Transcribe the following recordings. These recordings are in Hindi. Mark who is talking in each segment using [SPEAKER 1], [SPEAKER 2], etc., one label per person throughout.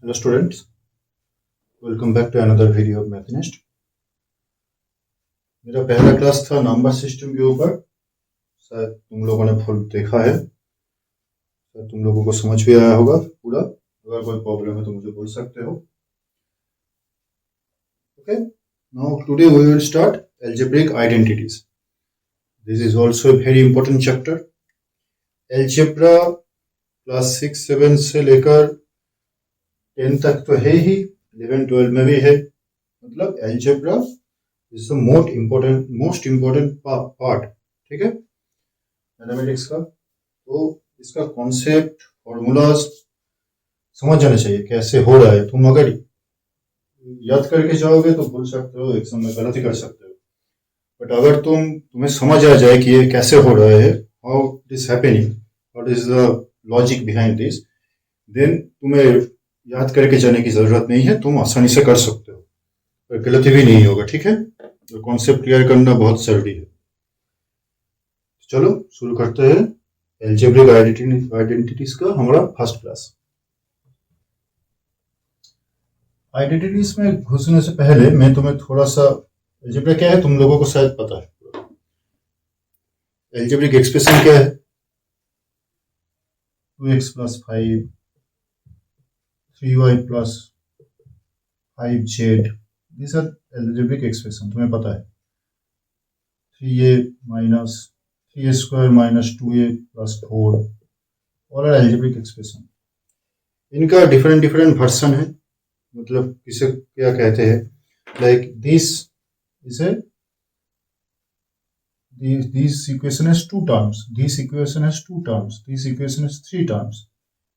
[SPEAKER 1] Hello students, welcome back to another video of Mathnist. मेरा पहला क्लास था नंबर सिस्टम के ऊपर। शायद तुम लोगों ने फुल देखा है, शायद तुम लोगों को समझ भी आया होगा पूरा। अगर कोई प्रॉब्लम है तो मुझे बोल सकते हो। Okay, now today we will start algebraic identities. This is also a very important chapter. Algebra class 6-7 से लेकर 10 तक तो है ही, 11-12 में भी है। मतलब algebra is the most important part, ठीक है, मैथमेटिक्स का। तो इसका कॉन्सेप्ट फॉर्मूलाज समझ जाना चाहिए कैसे हो रहा है। तुम अगर याद करके जाओगे तो भूल सकते हो, एग्जाम में गलती कर सकते हो। बट अगर तुम्हें समझ आ जाए कि ये कैसे हो रहा है, how it is happening, what is the logic behind this, then तुम्हें याद करके जाने की जरूरत नहीं है, तुम आसानी से कर सकते हो और गलती भी नहीं होगा। ठीक है, तो कॉन्सेप्ट क्लियर करना बहुत जरूरी है। चलो शुरू करते हैं एल्जेब्रिक आइडेंटिटीज का हमारा फर्स्ट क्लास। आइडेंटिटीज में घुसने से पहले मैं तुम्हें थोड़ा सा, एल्जेब्रा क्या है तुम लोगों को शायद पता है। एल्जेब्रिक एक्सप्रेशन क्या है? 2x + 5, 3y + 5z, this are algebraic expression, तुम्हें पता है। 3a - 3a² - 2a + 4 और एल्जेब्रिक एक्सप्रेशन। इनका डिफरेंट वर्जन है, मतलब किसे क्या कहते हैं। Like this is a this equation has 2 terms, this equation has 2 terms, this equation has 3 terms,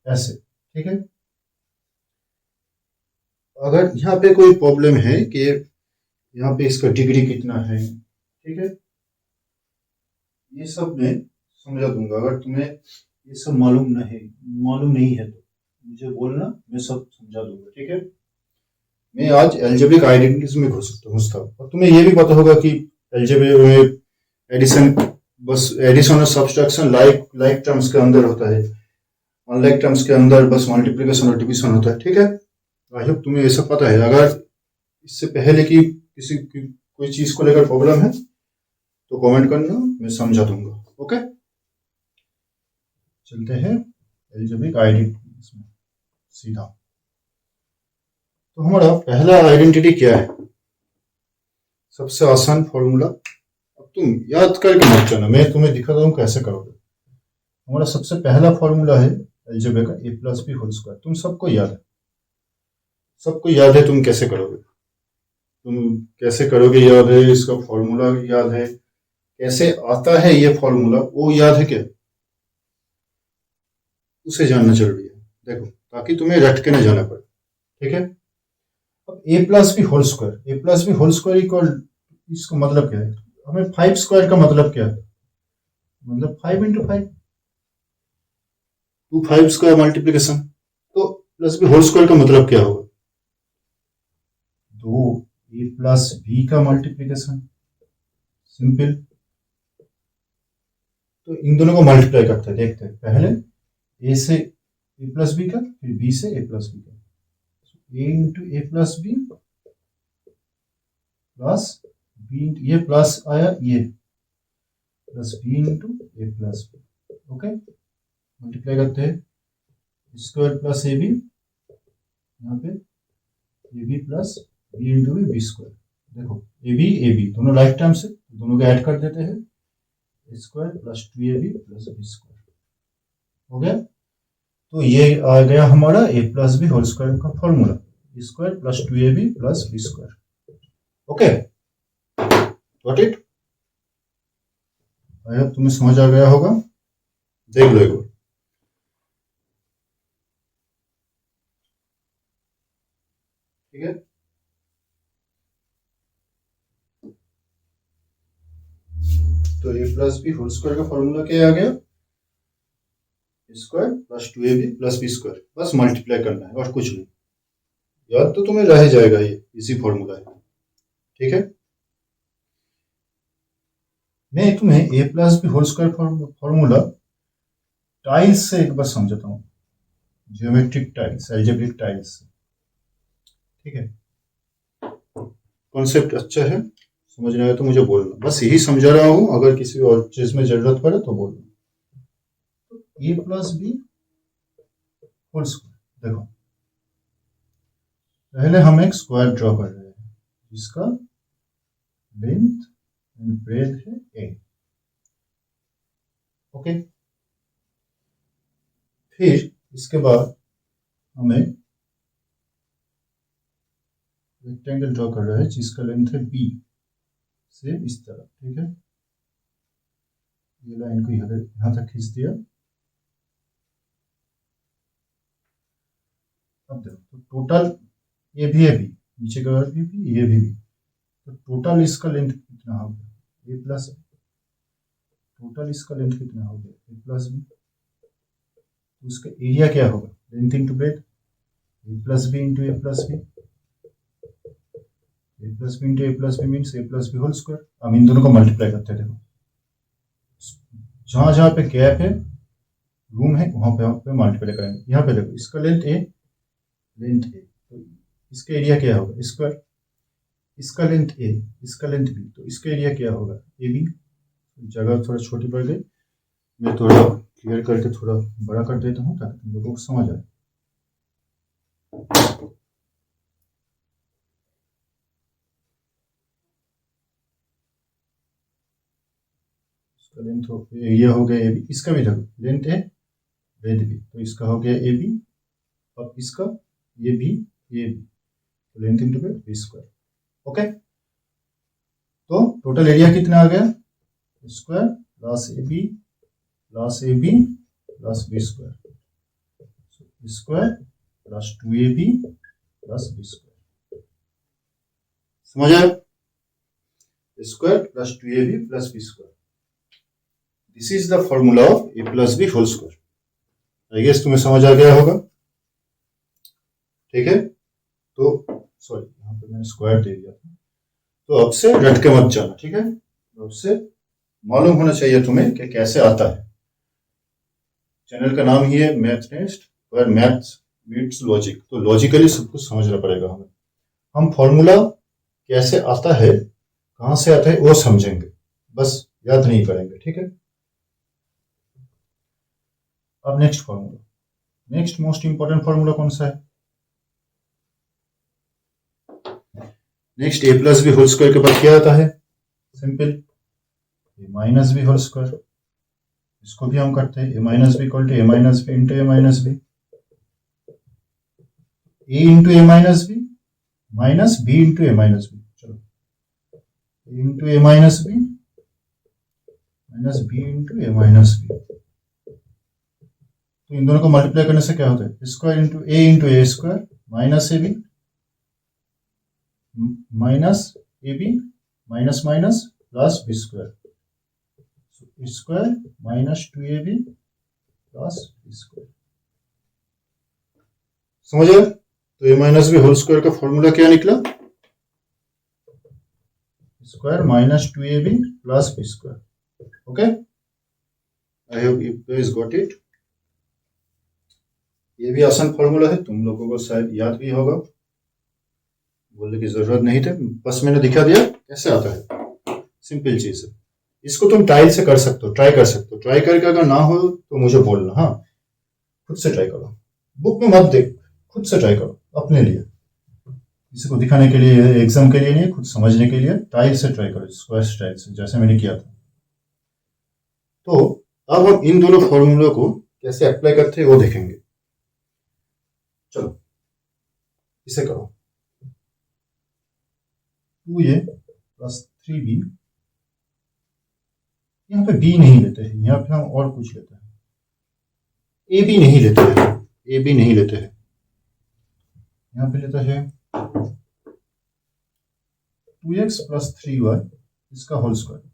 [SPEAKER 1] ऐसे। ठीक है, अगर यहाँ पे कोई प्रॉब्लम है कि यहाँ पे इसका डिग्री कितना है, ठीक है, ये सब मैं समझा दूंगा। अगर तुम्हें ये सब मालूम नहीं है तो मुझे बोलना, मैं सब समझा दूंगा। ठीक है, मैं आज एल्जेब्रिक आइडेंटिटीज में घुसता हूँ। और तुम्हें ये भी पता होगा कि एल्जेब्रिक में एडिशन, बस एडिशन और सब्सट्रैक्शन लाइक टर्म्स के अंदर होता है, अनलाइक टर्म्स के अंदर बस मल्टीप्लिकेशन और डिवीजन होता है। ठीक है, आई होप तुम्हें ये सब पता है। अगर इससे पहले कि कोई चीज को लेकर प्रॉब्लम है तो कमेंट करना, मैं समझा दूंगा। ओके, चलते हैं एल्जेब्रिक आइडेंटिटीज में सीधा। तो हमारा पहला आइडेंटिटी क्या है? सबसे आसान फॉर्मूला, अब तुम याद करके मत जाना, मैं तुम्हें दिखाता हूँ कैसे करोगे। हमारा सबसे पहला फॉर्मूला है एल्जेब्रा का a + b²। तुम सबको याद है, तुम कैसे करोगे याद है, इसका फॉर्मूला याद है, कैसे आता है ये फॉर्मूला वो याद है क्या, उसे जानना जरूरी है। देखो, ताकि तुम्हें रट के न जाना पड़े। ठीक है, अब a + b² इक्वल, इसका मतलब क्या है? हमें 5² का मतलब क्या है? मतलब 5 × 5, 2 5² मल्टीप्लीकेशन। तो +b² का मतलब क्या होगा? 2a + b का मल्टीप्लीकेशन, सिंपल। तो इन दोनों को मल्टीप्लाई करते हैं, देखते हैं। पहले a से a + b का, फिर b से a + b का। a × a + b plus b, ये प्लस आया, ये plus b × a + b। Okay, multiply करते हैं, स्क्वायर प्लस ab, यहाँ पे ab प्लस b × b²। देखो ab दोनों लाइफ टाइम से, दोनों को ऐड कर देते हैं, square plus 2ab plus b²। हो गया। तो ये आ गया हमारा a + b² का formula, square plus 2ab plus b²। Okay, got it? I hope तुम्हें समझ आ गया होगा। देख लो एक बार। ठीक है, तो a + b² का फॉर्मूला क्या आ गया? Square plus 2ab plus b²। बस मल्टीप्लाई करना है और कुछ नहीं। याद तो तुम्हें रह जाएगा, ये इसी फॉर्मूला है। ठीक है, मैं तुम्हें a + b² फॉर्मूला टाइल्स से एक बार समझाता हूँ, ज्योमेट्रिक टाइल्स, एल्जेब्रिक टाइल्स। ठीक है, कॉन्सेप्ट अच्छा है, समझ नहीं आया तो मुझे बोलना, बस यही समझा रहा हूँ, अगर किसी और चीज में जरूरत पड़े तो बोलना। ए प्लस बी होल स्क्वायर, देखो पहले हम एक स्क्वायर ड्रॉ कर रहे हैं जिसका लेंथ एंड ब्रेथ है ए, ओके। फिर इसके बाद हमें रेक्टेंगल ड्रॉ कर रहा है जिसका लेंथ है बी से इस तरफ, ठीक है, ये लाइन को यहां तक खींच दिया। अब देखो तो टोटल ये भी है बी, नीचे का भी ये भी, तो टोटल इसका लेंथ कितना हो गया, ए प्लस, टोटल इसका लेंथ कितना हो गया, ए प्लस बी, तो इसका एरिया क्या होगा, लेंथ इंटू ब्रेथ, ए प्लस बी इंटू ए प्लस बी, ए प्लस बी इंटू ए प्लस बी मीन्स ए प्लस बी होल स्क्वायर। हम इन दोनों को मल्टीप्लाई करते हैं, देखो जहां जहां पे गैप है, रूम है, वहां पे मल्टीप्लाई करेंगे। यहाँ पे देखो इसका लेंथ ए, तो इसका एरिया क्या होगा स्क्वायर, इसका लेंथ ए, इसका लेंथ बी, तो इसका एरिया क्या होगा ए बी। जगह थोड़ा छोटी पड़ गई, मैं थोड़ा क्लियर करके थोड़ा बड़ा कर देता हूँ ताकि तुम लोगों को समझ आए। इसका लेंथ हो ये हो गया ए बी, इसका भी देखो लेंथ है ब्रेथ बी, तो इसका हो गया ए बी, अब इसका ये भी ये बी, तो length into breadth B square, okay. तो टोटल एरिया कितना आ गया, square plus A B plus B square, square plus 2ab plus B square, समझ आया, square plus 2ab plus B square, this is the formula of A plus B whole square. I guess तुम्हें समझ आ गया होगा, ठीक है। तो सॉरी यहाँ पे मैंने स्क्वायर दे दिया था, तो अब से रट के मत जाना, ठीक है, अब से मालूम होना चाहिए तुम्हें कि कैसे आता है। चैनल का नाम ही है मैथ नेस्ट, और मैथ्स मीट्स लॉजिक, तो लॉजिकली सब कुछ समझना पड़ेगा हमें। हम फॉर्मूला कैसे आता है, कहां से आता है वो समझेंगे, बस याद नहीं करेंगे, ठीक है। अब next formula, next most important formula कौन सा है, next a plus B whole square के बाद क्या आता है, simple a minus B whole square, इसको भी हम करते हैं, a minus b equal to a minus b into a minus b, a into a minus b into a minus b, चलो a into a minus b into a minus b, तो इन दोनों को मल्टीप्लाई करने से क्या होता है, square into A square minus A B minus A B minus minus plus B square, square minus 2ab plus B square, समझे। तो A minus B whole square का फॉर्मूला क्या निकला, square minus 2ab plus B square, okay. I hope you guys got it. ये भी आसान फॉर्मूला है, तुम लोगों को शायद याद भी होगा, बोलने की जरूरत नहीं थी, बस मैंने दिखा दिया कैसे आता है, सिंपल चीज है। इसको तुम ट्रायल से कर सकते हो, ट्राई कर सकते हो, ट्राई करके अगर ना हो तो मुझे बोलना, हाँ खुद से ट्राई करो, बुक में मत देख, खुद से ट्राई करो अपने लिए, किसी को दिखाने के लिए, एग्जाम के लिए नहीं, खुद समझने के लिए ट्रायल से ट्राई करो, स्क्वायर स्टाइल से जैसे मैंने किया था। तो अब हम इन दोनों फॉर्मूलों को कैसे अप्लाई करते हैं वो देखेंगे, चलो इसे करो, 2a प्लस 3b, यहाँ पे b नहीं लेते हैं, यहाँ पे हम और कुछ लेते हैं, a b नहीं लेते हैं, a b नहीं लेते हैं, यहाँ पे लेता है 2x प्लस 3y इसका होल स्क्वायर,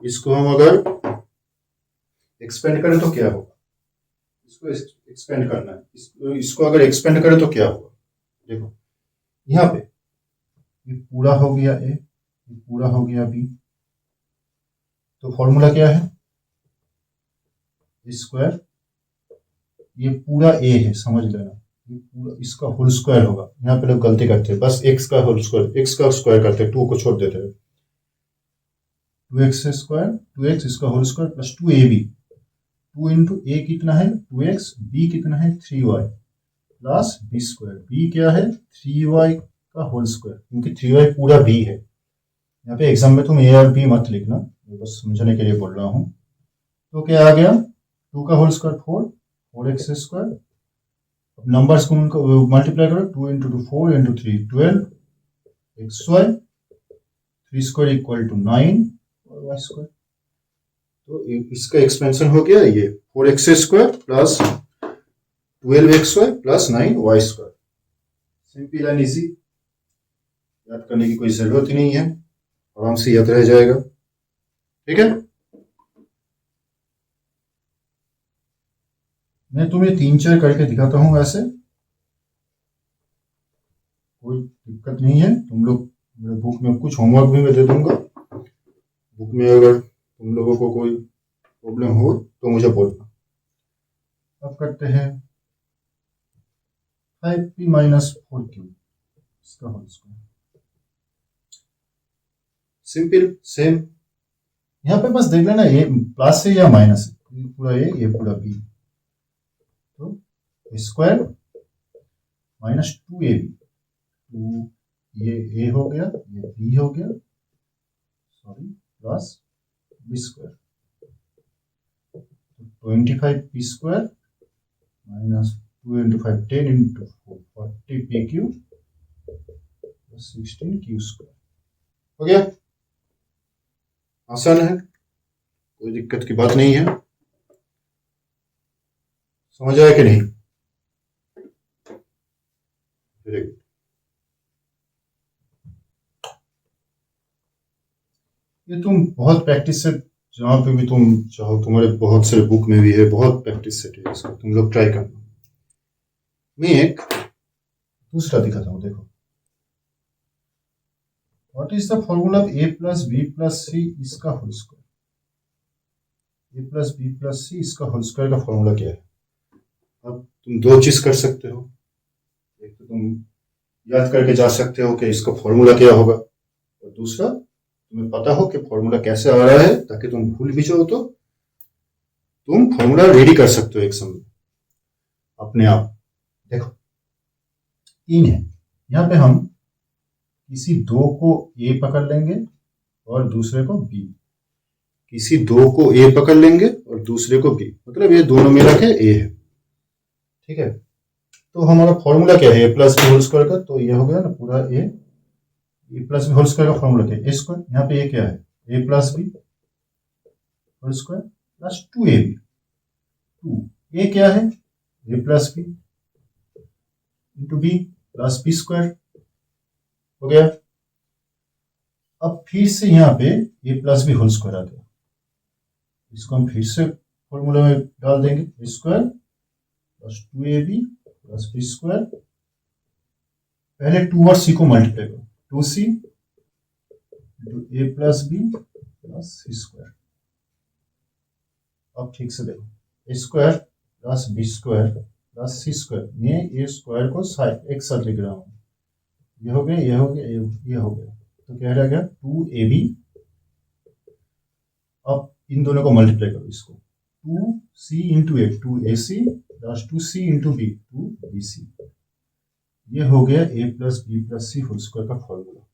[SPEAKER 1] इसको हम अगर एक्सपेंड करें तो क्या होगा, इसको एक्सपेंड करना है, इसको अगर एक्सपेंड करें तो क्या होगा, देखो यहाँ पे ये पूरा हो गया ए, ये पूरा हो गया बी, तो फॉर्मूला क्या है, स्क्वायर, ये पूरा ए है समझ लेना, पूरा इसका होल स्क्वायर होगा। यहाँ पे लोग गलती करते हैं, बस एक्स का होल स्क्वायर, एक्स का स्क्वायर करते हैं, 2 को छोड़ देते हैं। 2x स्क्वायर 2x इसका whole square plus 2ab, 2 into a कितना है 2x, b कितना है 3y plus b square, b क्या है 3y का होल स्क्वायर, क्योंकि 3y पूरा b है। यहाँ पे एग्जाम में तुम a और b मत लिखना, बस समझने के लिए बोल रहा हूँ। तो क्या आ गया 2 का whole square 4x square, numbers को उनको मल्टीप्लाई करो, 2 into 2 4 into 3 12 xy, 3 square equal to 9 और y स्क्वायर। तो इसका एक्सपेंशन हो गया ये 4x square plus 12xy plus 9y square. Simple and easy, याद करने की कोई जरूरत ही नहीं है, आराम से याद रह जाएगा। ठीक है, मैं तुम्हें 3-4 करके दिखाता हूं, ऐसे कोई दिक्कत नहीं है। तुम लोग मेरे बुक में कुछ होमवर्क भी मैं दे दूंगा, बुक में अगर तुम लोगों को कोई प्रॉब्लम हो तो मुझे बोलना। अब करते हैं 5p माइनस 4q इसका होल स्क्वायर। सिंपल सेम, यहाँ पे बस देख लेना ये प्लस है या माइनस है, पूरा ये पूरा b, तो स्क्वायर माइनस 2ab, 2 ये a हो गया, ये b हो गया, sorry plus b square, 25p square minus 2 into 5 10 into 4 40pq plus 16q square. हो गया, आसान है, कोई दिक्कत की बात नहीं है। समझ आया कि नहीं? Very good. ये तुम बहुत प्रैक्टिस से, जहाँ पे भी तुम चाहो, तुम्हारे बहुत सारे बुक में भी है, बहुत प्रैक्टिस सेट है इसका, तुम लोग ट्राई करना। मैं एक दूसरा दिखाता हूँ, देखो what is the formula of a plus b plus c इसका whole square. a plus b plus c इसका होल स्क्वायर का फॉर्मूला क्या है? अब तुम दो चीज कर सकते हो, एक तो तुम याद करके जा सकते हो कि इसका फॉर्मूला क्या होगा, और दूसरा तुम्हें पता हो कि फॉर्मूला कैसे आ रहा है, ताकि तुम भूल भी जाओ तो तुम फॉर्मूला रेडी कर सकते हो एक समय अपने आप। देखो 3 है, यहाँ पे हम किसी दो को a पकड़ लेंगे और दूसरे को b, किसी दो को a पकड़ लेंगे और दूसरे को b, मतलब ये दोनों मिला के a है। ठीक है, तो हमारा फॉर्मूला क्या है a plus B whole square का, तो ये हो गया ना पूरा a plus B whole square का फॉर्मूला क्या है, a स्क्वायर, यहाँ पे a क्या है a plus B whole square plus 2ab, 2 a क्या है a plus b into b plus B square. हो गया, अब फिर से यहाँ पे a plus B whole square आ गया, इसको हम फिर से फॉर्मूला में डाल देंगे, a square plus 2ab plus B square, पहले 2 और c को मल्टीप्लाई करो, 2c into a plus B plus C square. अब ठीक से देखो, a square plus B square plus C square, मैं a स्क्वायर को साइड एक साथ लिख रहा हूँ, ये हो गया, ये हो गया, ये हो गया, तो क्या रह गया 2ab। अब इन दोनों को मल्टीप्लाई करो, इसको 2c into a 2ac plus 2c into b 2bc, ये हो गया a plus B plus C whole square का फॉर्मूला।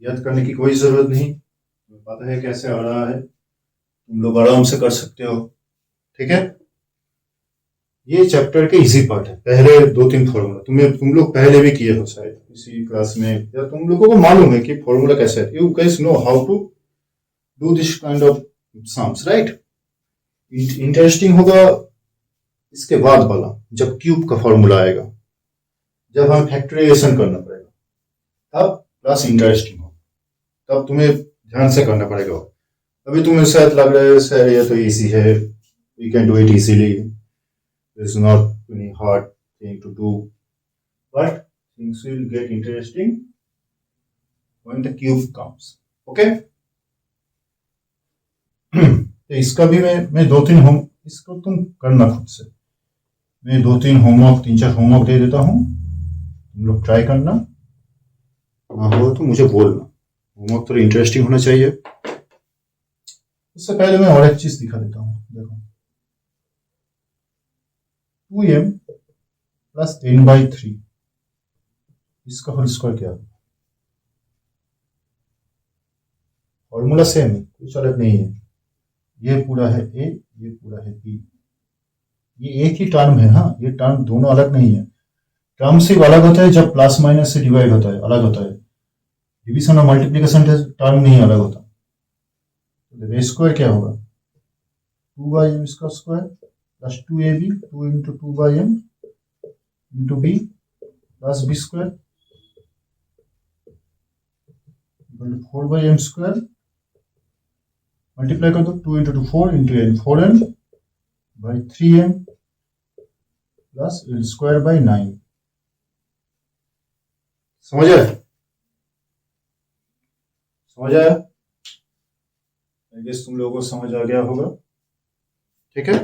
[SPEAKER 1] याद करने की कोई जरूरत नहीं, पता है कैसे आ रहा है, तुम लोग आराम से कर सकते हो। ठीक है, ये चैप्टर के इजी पार्ट है, पहले 2-3 फॉर्मूला तुम लोग पहले भी किए हो शायद इसी क्लास में, या तुम लोगों को मालूम है कि फॉर्मूला कैसे है, you guys know how to do this kind of sums, right. Interesting होगा इसके बाद वाला, जब क्यूब का फॉर्मूला आएगा, जब हमें फैक्टराइजेशन करना पड़ेगा, तब क्लास इंटरेस्टिंग हो, तब तुम्हें ध्यान से करना पड़ेगा। अभी तुम्हें शायद लग रहा है सर ये तो इजी है, we can do it easily, it's not any hard thing to do, but things will get interesting when the cube comes. Okay, तो इसका भी मैं 2-3 होम, इसको तुम करना खुद से, मैं 3-4 होमवर्क दे देता हूँ, तुम लोग ट्राई करना, ना हो तो मुझे बोलना। होमवर्क थोड़ा इंटरेस्टिंग होना चाहिए। उससे पहले मैं और एक चीज दिखा देता हूँ, देखो 2m प्लस n/3 इसका होल स्क्वायर क्या है? फॉर्मूला सेम है, कुछ अलग नहीं है। ये पूरा है a, ये पूरा है b, ये एक ही टर्म है। हाँ, ये टर्म दोनों अलग नहीं है। टर्म सिर्फ अलग होता है जब प्लस माइनस से डिवाइड होता है, अलग होता है। डिवीजन और मल्टीप्लिकेशन टर्म नहीं अलग होता। तो स्क्वायर क्या होगा? 2m इसका square plus 2ab, 2 into 2m into b plus b square 4m square, multiply कर दो, 2 into 2 4 into n 4m by 3m plus l square by 9। समझ आया? समझ आया? आई गेस तुम लोगों को समझ आ गया होगा। ठीक है।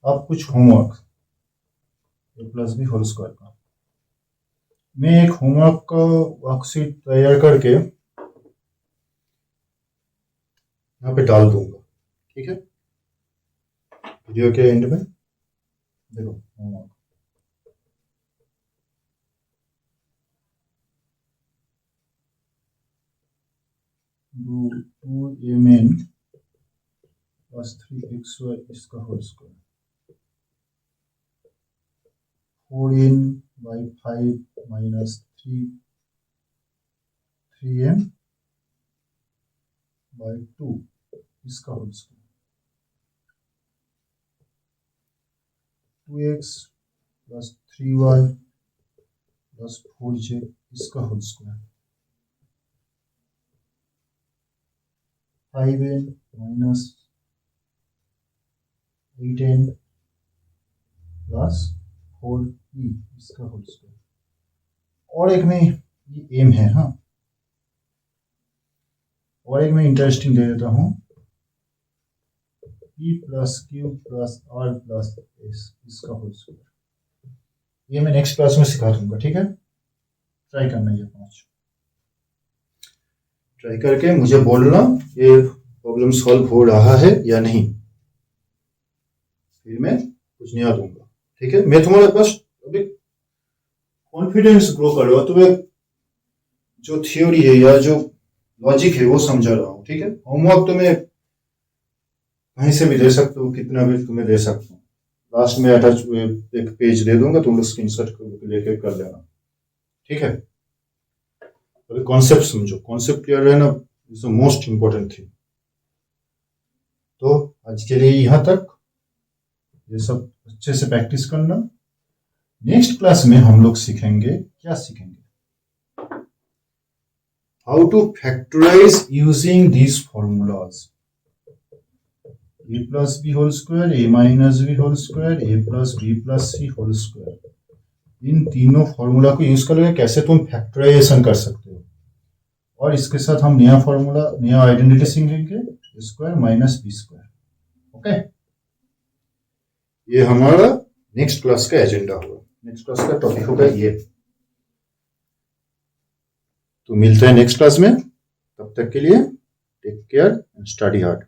[SPEAKER 1] अब कुछ homework a plus B whole square का। मैं एक होमवर्क का वर्कशीट तैयार करके यहाँ पे डाल दूंगा। ठीक है, वीडियो के एंड में देखो homework. do 2mn plus 3xy इसका whole square, 4n by 5 minus 3m by 2 इसका whole square, 2x plus 3y plus 4z इसका whole square, 5n minus 8n plus 4e इसका होल स्क्वायर। और एक में ये एम है। हाँ, और एक मैं इंटरेस्टिंग दे देता हूँ, p plus Q plus R plus S इसका होल स्क्वायर। ये मैं नेक्स्ट क्लास में सिखा दूंगा। ठीक है, ट्राई करना, ये 5 ट्राई करके मुझे बोलना ये प्रॉब्लम सॉल्व हो रहा है या नहीं, फिर मैं कुछ नया दूंगा। ठीक है, मैं तुम्हारे पास अभी कॉन्फिडेंस ग्रो कर रहा हूँ, तुम्हें जो थियोरी है या जो लॉजिक है वो समझा रहा हूँ। ठीक है, होमवर्क तो मैं कहीं से भी दे सकता हूँ, कितना भी तुम्हें दे सकता हूँ। लास्ट में अटैच एक पेज दे दूंगा, तुम लोग स्क्रीनशॉट लेके कर लेना। ठीक है, अभी कॉन्सेप्ट समझो, कॉन्सेप्ट क्लियर है ना, is the most important thing. तो आज के लिए यहाँ तक, ये सब अच्छे से प्रैक्टिस करना। नेक्स्ट क्लास में हम लोग सीखेंगे, क्या सीखेंगे? How to factorise using these formulas, a plus B whole square, a minus B whole square, a plus B plus C whole square. इन तीनों फॉर्मूला को यूज करके कैसे तुम फैक्टराइजेशन कर सकते हो। और इसके साथ हम नया फॉर्मूला, नया आइडेंटिटी सीखेंगे, square minus B square. Okay, ये हमारा नेक्स्ट क्लास का एजेंडा होगा, नेक्स्ट क्लास का टॉपिक होगा ये। तो मिलते हैं नेक्स्ट क्लास में, तब तक के लिए take care and study hard.